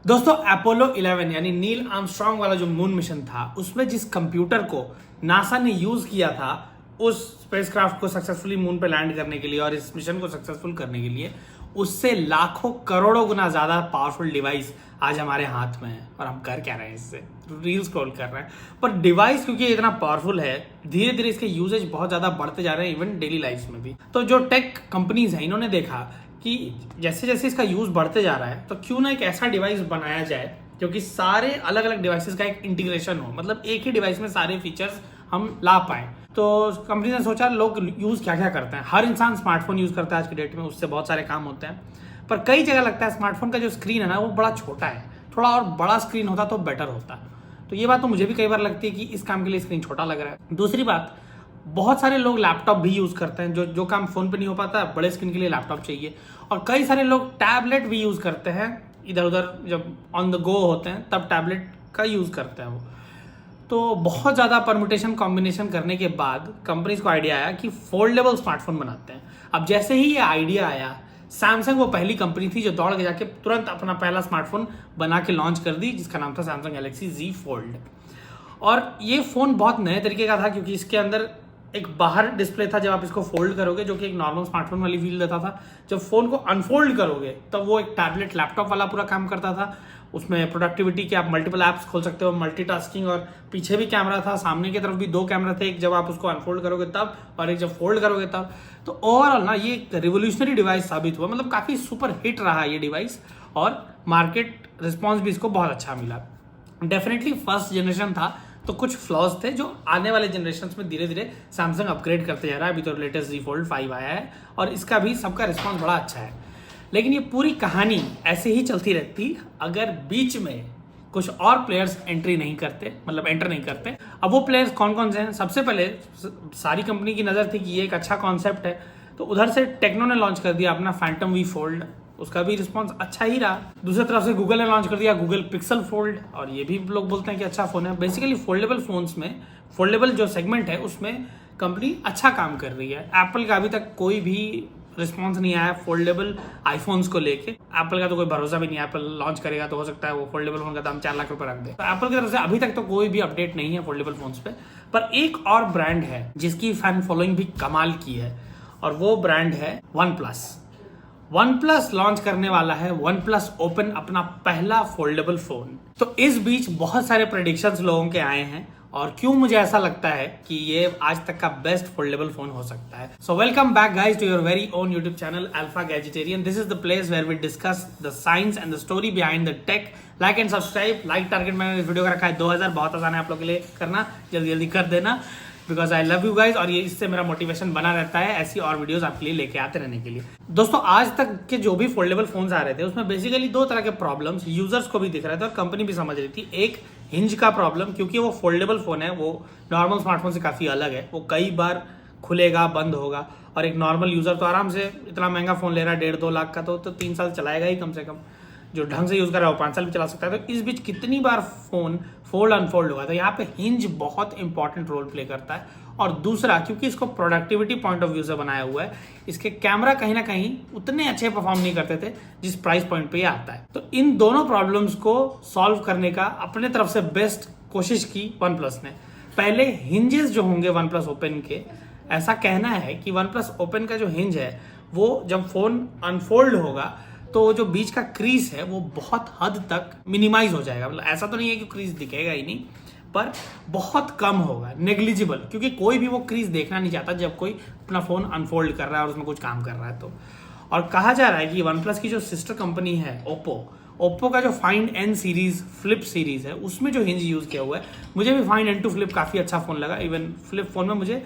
दोस्तों अपोलो 11 यानी Neil Armstrong वाला जो मून मिशन था उसमें जिस कंप्यूटर को नासा ने यूज किया था उस स्पेसक्राफ्ट को सक्सेसफुली मून पे लैंड करने के लिए और इस मिशन को सक्सेसफुल करने के लिए, उससे लाखों करोड़ों गुना ज्यादा पावरफुल डिवाइस आज हमारे हाथ में है। और हम कर क्या रहे हैं, इससे रील स्क्रॉल कर रहे हैं। पर डिवाइस क्योंकि इतना पावरफुल है, धीरे धीरे इसके यूजेज बहुत ज्यादा बढ़ते जा रहे हैं, इवन डेली लाइफ में भी। तो जो टेक कंपनीज हैं इन्होंने देखा कि जैसे जैसे इसका यूज बढ़ते जा रहा है तो क्यों ना एक ऐसा डिवाइस बनाया जाए क्योंकि सारे अलग अलग डिवाइसेस का एक इंटीग्रेशन हो, मतलब एक ही डिवाइस में सारे फीचर्स हम ला पाए। तो कंपनी ने सोचा लोग यूज क्या क्या करते हैं। हर इंसान स्मार्टफोन यूज करता है आज की डेट में, उससे बहुत सारे काम होते हैं। पर कई जगह लगता है स्मार्टफोन का जो स्क्रीन है ना वो बड़ा छोटा है, थोड़ा और बड़ा स्क्रीन होता तो बेटर होता। तो ये बात तो मुझे भी कई बार लगती है कि इस काम के लिए स्क्रीन छोटा लग रहा है। दूसरी बात, बहुत सारे लोग लैपटॉप भी यूज करते हैं, जो काम फोन पे नहीं हो पाता, बड़े स्क्रीन के लिए लैपटॉप चाहिए। और कई सारे लोग टैबलेट भी यूज करते हैं, इधर उधर जब ऑन द गो होते हैं तब टैबलेट का यूज करते हैं वो। तो बहुत ज्यादा परम्यूटेशन कॉम्बिनेशन करने के बाद कंपनीज को आइडिया आया कि फोल्डेबल स्मार्टफोन बनाते हैं। अब जैसे ही ये आइडिया आया, सैमसंग वो पहली कंपनी थी जो दौड़ के जाके तुरंत अपना पहला स्मार्टफोन बना के लॉन्च कर दी, जिसका नाम था सैमसंग गैलेक्सी Z फोल्ड। और ये फोन बहुत नए तरीके का था क्योंकि इसके अंदर एक बाहर डिस्प्ले था जब आप इसको फोल्ड करोगे, जो कि एक नॉर्मल स्मार्टफोन वाली फील देता था। जब फोन को अनफोल्ड करोगे तब वो एक टैबलेट लैपटॉप वाला पूरा काम करता था। उसमें प्रोडक्टिविटी के आप मल्टीपल ऐप्स खोल सकते हो, मल्टीटास्किंग, और पीछे भी कैमरा था, सामने की तरफ भी 2 कैमरा थे, एक जब आप उसको अनफोल्ड करोगे तब और एक जब फोल्ड करोगे तब। तो ओवरऑल ना ये एक रिवोल्यूशनरी डिवाइस साबित हुआ, मतलब काफी सुपर हिट रहा ये डिवाइस और मार्केट रिस्पॉन्स भी इसको बहुत अच्छा मिला। डेफिनेटली फर्स्ट जनरेशन था तो कुछ फ्लॉज थे जो आने वाले जनरेशन में धीरे धीरे सैमसंग अपग्रेड करते जा रहा है। अभी तो लेटेस्ट Z Fold 5 आया है और इसका भी सबका रिस्पॉन्स बड़ा अच्छा है। लेकिन ये पूरी कहानी ऐसे ही चलती रहती अगर बीच में कुछ और प्लेयर्स एंटर नहीं करते। अब वो प्लेयर्स कौन कौन से हैं? सबसे पहले सारी कंपनी की नजर थी कि ये एक अच्छा कॉन्सेप्ट है, तो उधर से टेक्नो ने लॉन्च कर दिया अपना फैंटम V फोल्ड, उसका भी रिस्पांस अच्छा ही रहा। दूसरी तरफ से गूगल ने लॉन्च कर दिया गूगल पिक्सल फोल्ड, और ये भी लोग बोलते हैं कि अच्छा फोन है। बेसिकली फोल्डेबल फोन्स में, फोल्डेबल जो सेगमेंट है उसमें कंपनी अच्छा काम कर रही है। एप्पल का अभी तक कोई भी रिस्पांस नहीं आया फोल्डेबल आईफोन्स को लेके। एप्पल का तो कोई भरोसा भी नहीं है, एप्पल लॉन्च करेगा तो हो सकता है वो फोल्डेबल फोन का दाम 4 लाख रुपए रख दे। तो एप्पल की तरफ से अभी तक तो कोई भी अपडेट नहीं है फोल्डेबल फोन्स पे। पर एक और ब्रांड है जिसकी फैन फॉलोइंग भी कमाल की है, और वो ब्रांड है OnePlus लॉन्च करने वाला है OnePlus Open, अपना पहला फोल्डेबल फोन। तो इस बीच बहुत सारे प्रेडिक्शंस लोगों के आए हैं और क्यों मुझे ऐसा लगता है कि ये आज तक का बेस्ट फोल्डेबल फोन हो सकता है। So welcome back guys to your very own YouTube channel Alpha Gadgetarian. This is the place where we discuss the science and the story behind the tech. Like and subscribe. Like target मैंने इस video का रखा है 2000, बहुत आसान है आप लोग के लिए करना, जल्दी जल्दी कर देना because I love you guys, और ये इससे मेरा मोटिवेशन बना रहता है ऐसी और वीडियोस आपके लिए लेके आते रहने के लिए। दोस्तों आज तक के जो भी फोल्डेबल फोन्स आ रहे थे उसमें बेसिकली 2 तरह के प्रॉब्लम्स यूजर्स को भी दिख रहे थे और कंपनी भी समझ रही थी। एक हिंज का प्रॉब्लम, क्योंकि वो फोल्डेबल फोन है, वो नॉर्मल स्मार्टफोन से काफी अलग है, वो कई बार खुलेगा बंद होगा, और एक नॉर्मल यूजर तो आराम से इतना महंगा फोन ले रहा है 1.5-2 लाख का, तो 3 साल चलाएगा ही कम से कम। जो ढंग से यूज कर रहा है वो 5 साल भी चला सकता है। तो इस बीच कितनी बार फोन फोल्ड अनफोल्ड होगा, तो यहाँ पे हिंज बहुत इंपॉर्टेंट रोल प्ले करता है। और दूसरा, क्योंकि इसको प्रोडक्टिविटी पॉइंट ऑफ व्यू से बनाया हुआ है, इसके कैमरा कहीं ना कहीं उतने अच्छे परफॉर्म नहीं करते थे जिस प्राइस पॉइंट पे ये आता है। तो इन दोनों प्रॉब्लम्स को सॉल्व करने का अपने तरफ से बेस्ट कोशिश की OnePlus ने। पहले हिंजेस जो होंगे OnePlus Open के, ऐसा कहना है कि OnePlus Open का जो हिंज है वो जब फोन अनफोल्ड होगा तो जो बीच का क्रीज है वो बहुत हद तक मिनिमाइज हो जाएगा। मतलब ऐसा तो नहीं है कि क्रीज दिखेगा ही नहीं, पर बहुत कम होगा, नेग्लिजिबल, क्योंकि कोई भी वो क्रीज देखना नहीं चाहता जब कोई अपना फोन अनफोल्ड कर रहा है और उसमें कुछ काम कर रहा है तो। और कहा जा रहा है कि OnePlus की जो सिस्टर कंपनी है ओप्पो का जो find N series flip series है उसमें जो हिंज यूज किया हुआ है, मुझे भी फाइंड N2 फ्लिप काफी अच्छा फोन लगा। इवन फ्लिप फोन में मुझे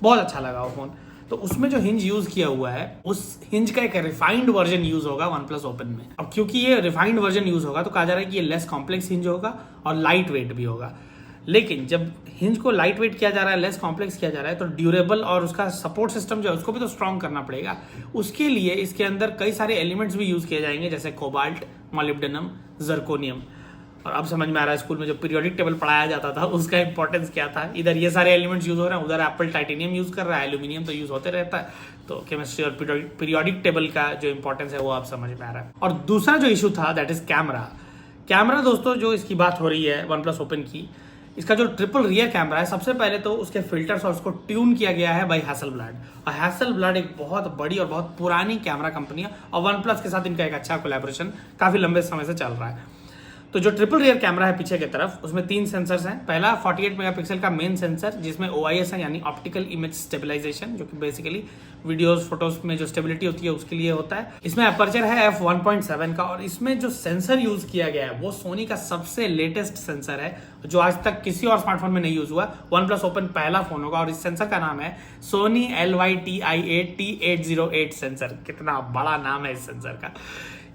बहुत अच्छा लगा वो फोन। तो उसमें जो हिंज यूज किया हुआ है उस हिंज का एक रिफाइंड वर्जन यूज होगा OnePlus Open में। अब क्योंकि ये रिफाइंड वर्जन यूज होगा तो कहा जा रहा है कि ये लेस कॉम्प्लेक्स हिंज होगा और लाइट वेट भी होगा। लेकिन जब हिंज को लाइट वेट किया जा रहा है, लेस कॉम्प्लेक्स किया जा रहा है, तो ड्यूरेबल और उसका सपोर्ट सिस्टम जो है उसको भी तो स्ट्रॉन्ग करना पड़ेगा। उसके लिए इसके अंदर कई सारे एलिमेंट्स भी यूज किए जाएंगे, जैसे कोबाल्ट, मोलिब्डेनम, जर्कोनियम। और अब समझ में आ रहा है स्कूल में जो पीरियोडिक टेबल पढ़ाया जाता था उसका इंपॉर्टेंस क्या था। इधर ये सारे एलिमेंट्स यूज हो रहे हैं, उधर एप्पल टाइटेनियम यूज कर रहा है, एल्यूमिनियम तो यूज होते रहता है। तो केमिस्ट्री और पीरियोडिक टेबल का जो इंपॉर्टेंस है वो आप समझ में आ रहा है। और दूसरा जो इशू था दैट इज कैमरा। कैमरा दोस्तों जो इसकी बात हो रही है वन प्लस ओपन की, इसका जो ट्रिपल रियर कैमरा है, सबसे पहले तो उसके फिल्टर्स और उसको ट्यून किया गया है बाय हैसलब्लैड। और हैसलब्लैड एक बहुत बड़ी और बहुत पुरानी कैमरा कंपनी है और वन प्लस के साथ इनका एक अच्छा कोलैबोरेशन काफी लंबे समय से चल रहा है। तो जो ट्रिपल रियर कैमरा है पीछे की तरफ, उसमें 3 सेंसर्स हैं। पहला 48 मेगापिक्सल का मेन सेंसर जिसमें OIS है, यानी ऑप्टिकल इमेज स्टेबलाइजेशन, जो कि बेसिकली वीडियोस फोटोज में जो स्टेबिलिटी होती है उसके लिए होता है। इसमें अपर्चर है f1.7 का और इसमें जो सेंसर यूज किया गया है वो सोनी का सबसे लेटेस्ट सेंसर है जो आज तक किसी और स्मार्टफोन में नहीं यूज हुआ। वन प्लस ओपन पहला फोन होगा और इस सेंसर का नाम है सोनी LYTI8T808 सेंसर। कितना बड़ा नाम है इस सेंसर का।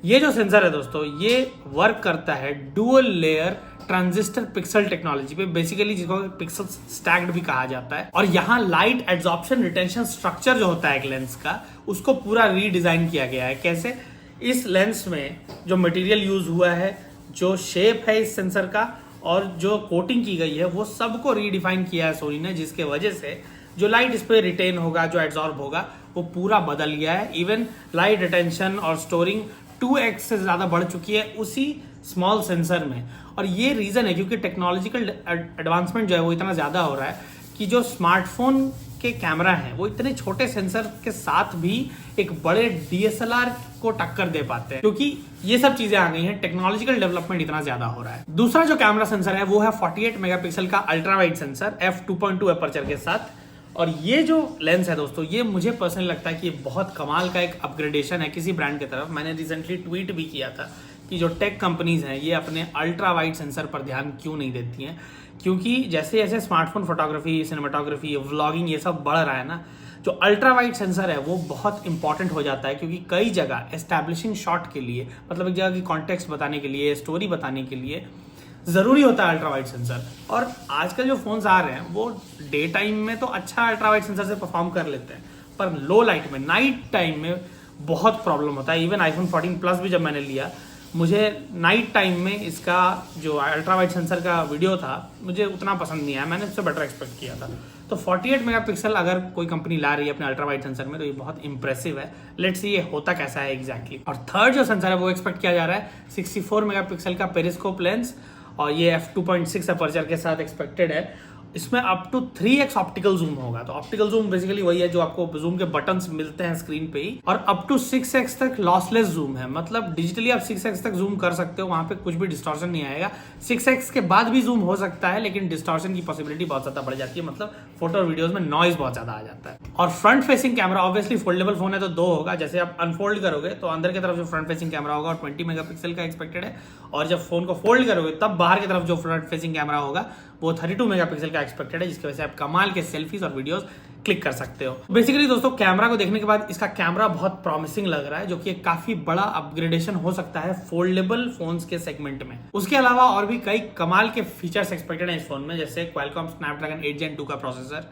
ये जो सेंसर है दोस्तों, ये वर्क करता है dual layer transistor pixel technology पे, बेसिकली जिसको पिक्सल स्टैक्ड भी कहा जाता है। और यहाँ लाइट एब्जॉर्प्शन रिटेंशन स्ट्रक्चर जो होता है एक लेंस का, उसको पूरा रीडिजाइन किया गया है। कैसे? इस लेंस में जो मटेरियल यूज हुआ है, जो शेप है इस सेंसर का और जो कोटिंग की गई है, वो सबको रीडिफाइन किया है सोनी ने, जिसके वजह से जो लाइट इस पे रिटेन होगा, जो एब्जॉर्ब होगा, वो पूरा बदल गया है। इवन लाइट रिटेंशन और स्टोरिंग 2x से ज्यादा बढ़ चुकी है उसी स्मॉल सेंसर में। और ये रीजन है क्योंकि टेक्नोलॉजिकल एडवांसमेंट जो है वो इतना ज्यादा हो रहा है कि जो स्मार्टफोन के कैमरा हैं वो इतने छोटे सेंसर के साथ भी एक बड़े DSLR को टक्कर दे पाते हैं, क्योंकि ये सब चीजें आ गई हैं, टेक्नोलॉजिकल डेवलपमेंट इतना ज्यादा हो रहा है। दूसरा जो कैमरा सेंसर है वो है 48 मेगापिक्सल का ultra wide sensor f2.2 aperture के साथ। और ये जो लेंस है दोस्तों, ये मुझे पर्सनली लगता है कि ये बहुत कमाल का एक अपग्रेडेशन है किसी ब्रांड की तरफ। मैंने रिसेंटली ट्वीट भी किया था कि जो टेक कंपनीज हैं ये अपने अल्ट्रा वाइड सेंसर पर ध्यान क्यों नहीं देती हैं, क्योंकि जैसे जैसे स्मार्टफोन फोटोग्राफी, सिनेमाटोग्राफी, व्लॉगिंग ये सब बढ़ रहा है ना, जो अल्ट्रा वाइड सेंसर है वो बहुत इंपॉर्टेंट हो जाता है। क्योंकि कई जगह एस्टैब्लिशिंग शॉट के लिए, मतलब एक जगह की कॉन्टेक्स्ट बताने के लिए, स्टोरी बताने के लिए जरूरी होता है अल्ट्रा वाइड सेंसर। और आजकल जो फोन्स आ रहे हैं वो डे टाइम में तो अच्छा अल्ट्रा वाइड सेंसर से परफॉर्म कर लेते हैं, पर लो लाइट में, नाइट टाइम में बहुत प्रॉब्लम होता है। इवन आईफोन 14 प्लस भी जब मैंने लिया, मुझे नाइट टाइम में इसका जो अल्ट्रा वाइड सेंसर का वीडियो था मुझे उतना पसंद नहीं आया, मैंने इससे बेटर एक्सपेक्ट किया था। तो 48 मेगापिक्सल अगर कोई कंपनी ला रही है अपने अल्ट्रा वाइड सेंसर में तो ये बहुत इंप्रेसिव है। लेट्स सी ये होता कैसा है एग्जैक्टली। और थर्ड जो सेंसर है वो एक्सपेक्ट किया जा रहा है 64 मेगापिक्सल का पेरिस्कोप लेंस, और ये f2.6 अपर्चर के साथ एक्सपेक्टेड है। इसमें up to 3x optical zoom होगा। तो ऑप्टिकल जूम बेसिकली वही है जो आपको जूम के बटन्स मिलते हैं स्क्रीन पे ही, और अप टू 6x तक लॉसलेस जूम है। मतलब डिजिटली आप 6x तक जूम कर सकते हो, वहां पे कुछ भी डिस्टॉर्शन नहीं आएगा। 6x के बाद भी जूम हो सकता है, लेकिन डिस्टॉर्शन की पॉसिबिलिटी बहुत ज्यादा बढ़ जाती है, मतलब फोटो और वीडियोस में नॉइज बहुत ज्यादा आ जाता है। और front facing camera, obviously foldable phone है तो 2 होगा। जैसे आप अनफोल्ड करोगे तो अंदर की तरफ जो फ्रंट फेसिंग कैमरा होगा 20 मेगापिक्सल का एक्सपेक्टेड है, और जब फोन को फोल्ड करोगे तब बाहर की तरफ जो फ्रंट फेसिंग कैमरा होगा वो 32 मेगापिक्सल का एक्सपेक्टेड है, जिसकी वजह से आप कमाल के सेल्फीज और वीडियोस क्लिक कर सकते हो। बेसिकली दोस्तों कैमरा को देखने के बाद इसका कैमरा बहुत प्रॉमिसिंग लग रहा है, जो कि एक काफी बड़ा अपग्रेडेशन हो सकता है फोल्डेबल फोन्स के सेगमेंट में। उसके अलावा और भी कई कमाल के फीचर्स एक्सपेक्टेड है इस फोन में, जैसे क्वालकॉम स्नैपड्रैगन 8 Gen 2 का प्रोसेसर,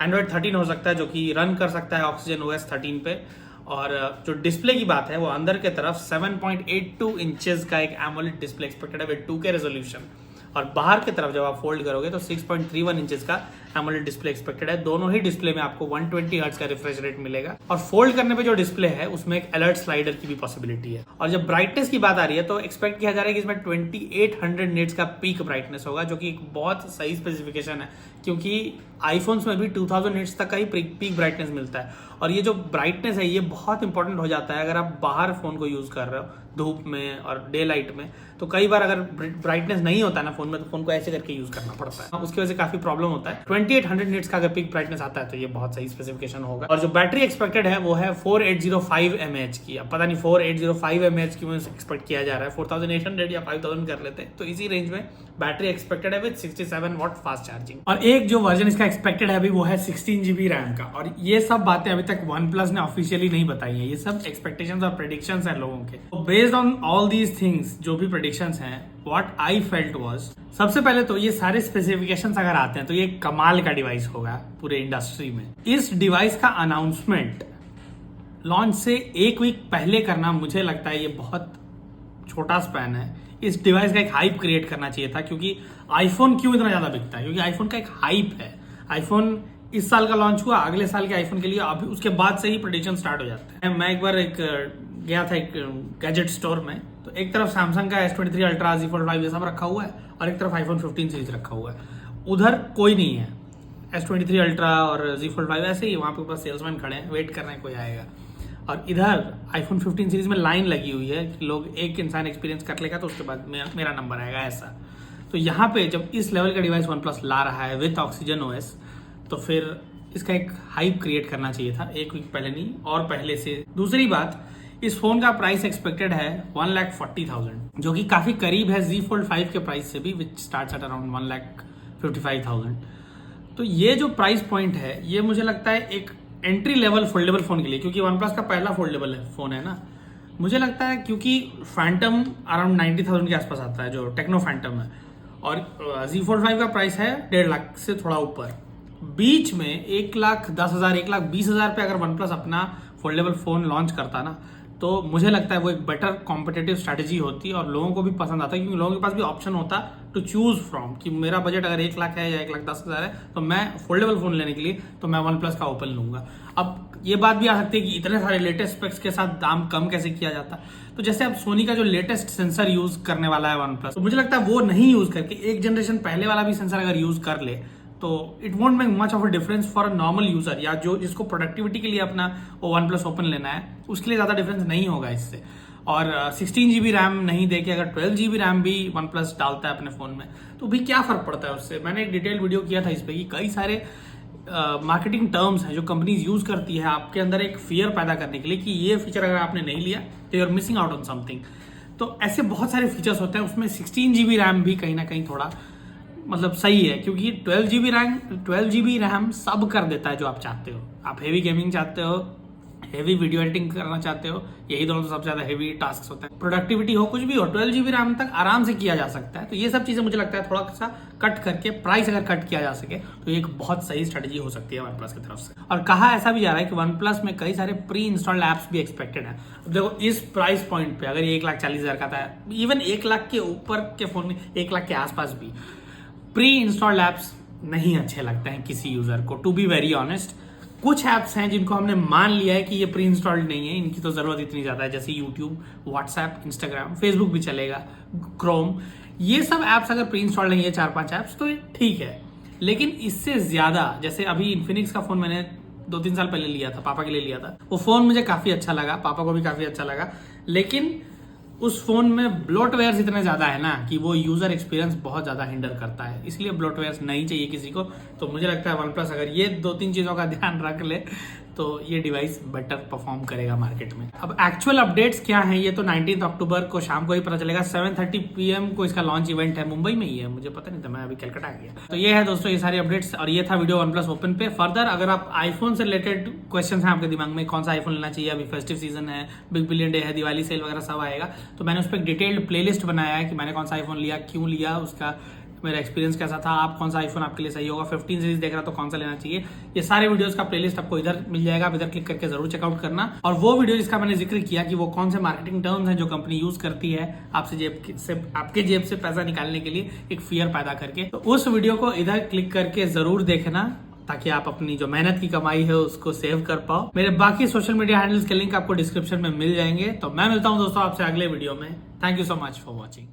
एंड्रॉइड 13 हो सकता है जो कि रन कर सकता है ऑक्सीजन OS 13 पे। और जो डिस्प्ले की बात है वो अंदर के तरफ 7.82 इंचेस का एक एमोलेड डिस्प्ले एक्सपेक्टेड है विद 2K रेजोल्यूशन, और बाहर की तरफ जब आप फोल्ड करोगे तो 6.31 इंचेस का एमोलेड डिस्प्ले एक्सपेक्टेड है। दोनों ही डिस्प्ले में आपको 120 हर्ट्ज का रिफ्रेश रेट मिलेगा, और फोल्ड करने पे जो डिस्प्ले है उसमें एक अलर्ट स्लाइडर की भी पॉसिबिलिटी है। और जब ब्राइटनेस की बात आ रही है तो एक्सपेक्ट किया जा रहा है कि इसमें 2800 निट्स का पीक ब्राइटनेस होगा, जो कि एक बहुत सही स्पेसिफिकेशन है, क्योंकि आईफोन्स में भी 2000 निट्स तक का ही पीक ब्राइटनेस मिलता है। और ये जो ब्राइटनेस है ये बहुत इंपॉर्टेंट हो जाता है अगर आप बाहर फोन को यूज कर रहे हो धूप में और डे लाइट में। तो कई बार अगर ब्राइटनेस नहीं होता ना फोन में तो फोन को ऐसे करके यूज करना पड़ता है, उसकी वजह से काफी प्रॉब्लम होता है। 2800 निट्स का अगर पीक ब्राइटनेस आता है तो ये बहुत सही स्पेसिफिकेशन होगा। और जो बैटरी एक्सपेक्टेड है वो है 4805 mAh की। अब पता नहीं 4805 mAh क्यों एक्सपेक्ट किया जा रहा है, 4800 या 5000 कर लेते तो इसी रेंज में बैटरी एक्सपेक्टेड है विद 67 वाट फास्ट चार्जिंग। और एक जो वर्जन इसका एक्सपेक्टेड है अभी वो है 16 GB रैम का। और ये सब बातें अभी तक वन प्लस ने ऑफिशियली नहीं बताई है, ये सब एक्सपेक्टेशंस और प्रेडिक्शंस हैं लोगों के। तो based on all these things, जो भी प्रेडिक्शंस हैं, व्हाट आई फेल्ट वाज, सबसे पहले तो ये सारे स्पेसिफिकेशंस अगर आते हैं तो ये कमाल का डिवाइस होगा पूरे इंडस्ट्री में। इस डिवाइस का अनाउंसमेंट लॉन्च से 1 वीक पहले करना मुझे लगता है ये बहुत छोटा स्पैन है। इस डिवाइस का एक हाइप क्रिएट करना चाहिए था, क्योंकि आईफोन क्यों इतना ज्यादा बिकता है, क्योंकि आईफोन का एक हाइप है। आईफोन इस साल का लॉन्च हुआ, अगले साल के आईफोन के लिए अभी उसके बाद से ही प्रेडिक्शन स्टार्ट हो जाता है। मैं एक बार गया था एक गैजेट स्टोर में, तो एक तरफ सैमसंग का S23 अल्ट्रा, Z Fold 5 ये सब रखा हुआ है और एक तरफ आईफोन 15 सीरीज रखा हुआ है। उधर कोई नहीं है, S23 अल्ट्रा और Z Fold 5 ऐसे ही वहाँ पे ऊपर सेल्समैन खड़े हैं, वेट कर रहे हैं कोई आएगा। और इधर आईफोन 15 सीरीज में लाइन लगी हुई है कि लोग, एक इंसान एक्सपीरियंस कर लेगा तो उसके बाद मेरा नंबर आएगा ऐसा। तो यहाँ पे जब इस लेवल का डिवाइस OnePlus ला रहा है विथ ऑक्सीजन OS, तो फिर इसका एक हाइप क्रिएट करना चाहिए था, एक वीक पहले नहीं और पहले से। दूसरी बात, इस फोन का प्राइस एक्सपेक्टेड है 1,40,000, जो कि काफी करीब है Z Fold 5 के प्राइस से भी, विच स्टार्ट्स एट अराउंड 1,55,000। तो ये जो प्राइस पॉइंट है, ये मुझे लगता है एक एंट्री लेवल फोल्डेबल फोन के लिए, क्योंकि OnePlus का पहला फोल्डेबल फोन है ना, मुझे लगता है क्योंकि फैंटम अराउंड 90,000 के आसपास आता है, जो टेक्नो फैंटम है, और Z Fold 5 का प्राइस है 1.5 लाख से थोड़ा ऊपर। बीच में 1,10,000 1,20,000 पे अगर OnePlus अपना फोल्डेबल फोन लॉन्च करता ना, तो मुझे लगता है वो एक बेटर कॉम्पिटेटिव स्ट्रैटेजी होती और लोगों को भी पसंद आता, क्योंकि लोगों के पास भी ऑप्शन होता टू चूज फ्रॉम कि मेरा बजट अगर 1 लाख है या 1,10,000 है, तो मैं फोल्डेबल फोन लेने के लिए तो मैं OnePlus का ओपन लूंगा। अब ये बात भी आ सकती है कि इतने सारे लेटेस्ट स्पेक्स के साथ दाम कम कैसे किया जाता। तो जैसे अब सोनी का जो लेटेस्ट सेंसर यूज करने वाला है OnePlus, तो मुझे लगता है वो नहीं यूज करके एक जनरेशन पहले वाला भी सेंसर अगर यूज कर ले, तो it won't make much of a difference for a normal user, या जो जिसको प्रोडक्टिविटी के लिए अपना वो OnePlus ओपन लेना है, उसके लिए ज्यादा डिफरेंस नहीं होगा इससे। और 16 GB रैम नहीं देके अगर 12 GB रैम भी OnePlus डालता है अपने फोन में, तो भी क्या फर्क पड़ता है उससे। मैंने एक डिटेल वीडियो किया था इस पे कि कई सारे मार्केटिंग टर्म्स हैं जो कंपनीज यूज करती है आपके अंदर एक फियर पैदा करने के लिए कि ये फीचर अगर आपने नहीं लिया तो you are missing out on something. तो ऐसे बहुत सारे फीचर्स होते हैं, उसमें 16 GB रैम भी कहीं ना कहीं थोड़ा मतलब सही है, क्योंकि 12 GB रैम सब कर देता है जो आप चाहते हो। आप हेवी गेमिंग चाहते हो, हेवी वीडियो एडिटिंग करना चाहते हो, यही दोनों तो सबसे ज्यादा हेवी टास्क होते हैं। प्रोडक्टिविटी हो, कुछ भी हो, 12 GB रैम तक आराम से किया जा सकता है। तो ये सब चीजें मुझे लगता है थोड़ा सा कट करके प्राइस अगर कट किया जा सके तो ये एक बहुत सही स्ट्रेटेजी हो सकती है OnePlus की तरफ से। और कहा ऐसा भी जा रहा है कि OnePlus में कई सारे प्री इंस्टॉल्ड एप्स भी एक्सपेक्टेड है। अब देखो इस प्राइस पॉइंट पे अगर ये 1,40,000 का था, इवन 1 लाख के ऊपर के फोन, 1 लाख के आसपास भी प्री इंस्टॉल्ड एप्स नहीं अच्छे लगते हैं किसी यूजर को, टू बी वेरी ऑनेस्ट। कुछ ऐप्स हैं जिनको हमने मान लिया है कि ये प्री इंस्टॉल्ड नहीं है, इनकी तो जरूरत इतनी ज्यादा है, जैसे यूट्यूब, व्हाट्सएप, इंस्टाग्राम, फेसबुक भी चलेगा, क्रोम, ये सब ऐप्स अगर प्री इंस्टॉल्ड नहीं है 4-5 ऐप्स तो ठीक है। लेकिन इससे ज्यादा, जैसे अभी इन्फिनिक्स का फोन मैंने 2-3 साल पहले लिया था, पापा के लिए लिया था, वो फोन मुझे काफी अच्छा लगा, पापा को भी काफी अच्छा लगा, लेकिन उस फोन में ब्लोटवेयर्स इतने ज्यादा है ना कि वो यूजर एक्सपीरियंस बहुत ज्यादा हिंडर करता है, इसलिए ब्लोटवेयर्स नहीं चाहिए किसी को। तो मुझे लगता है OnePlus अगर ये 2-3 चीजों का ध्यान रख ले तो ये डिवाइस बेटर परफॉर्म करेगा मार्केट में। अब एक्चुअल अपडेट्स क्या हैं, ये तो 19 अक्टूबर को शाम को ही पता चलेगा। 7:30 PM को इसका लॉन्च इवेंट है, मुंबई में ही है, मुझे पता नहीं था, मैं अभी कलकत्ता गया। तो ये है दोस्तों ये सारी अपडेट्स, और ये था वीडियो OnePlus ओपन पे। फर्दर अगर आप आईफोन से रिलेटेड क्वेश्चन है आपके दिमाग में, कौन सा आईफोन लेना चाहिए, अभी फेस्टिव सीजन है, बिग बिलियन डे है, दिवाली सेल वगैरह सब आएगा, तो मैंने उस पर एक डिटेल्ड प्लेलिस्ट बनाया है कि मैंने कौन सा आईफोन लिया, क्यों लिया, उसका मेरा एक्सपीरियंस कैसा था, आप कौन सा आईफोन आपके लिए सही होगा, 15 सीरीज देख रहा तो कौन सा लेना चाहिए। ये सारे वीडियोस का प्लेलिस्ट आपको इधर मिल जाएगा, आप इधर क्लिक करके जरूर चेकआउट करना। और वो वीडियो जिसका मैंने जिक्र किया कि वो कौन से मार्केटिंग टर्म्स हैं जो कंपनी यूज करती है आपके जेब से पैसा निकालने के लिए एक फियर पैदा करके, तो उस वीडियो को इधर क्लिक करके जरूर देखना ताकि आप अपनी जो मेहनत की कमाई है उसको सेव कर पाओ। मेरे बाकी सोशल मीडिया हैंडल्स के लिंक आपको डिस्क्रिप्शन में मिल जाएंगे। तो मैं मिलता हूं दोस्तों आपसे अगले वीडियो में। Thank you so much for watching.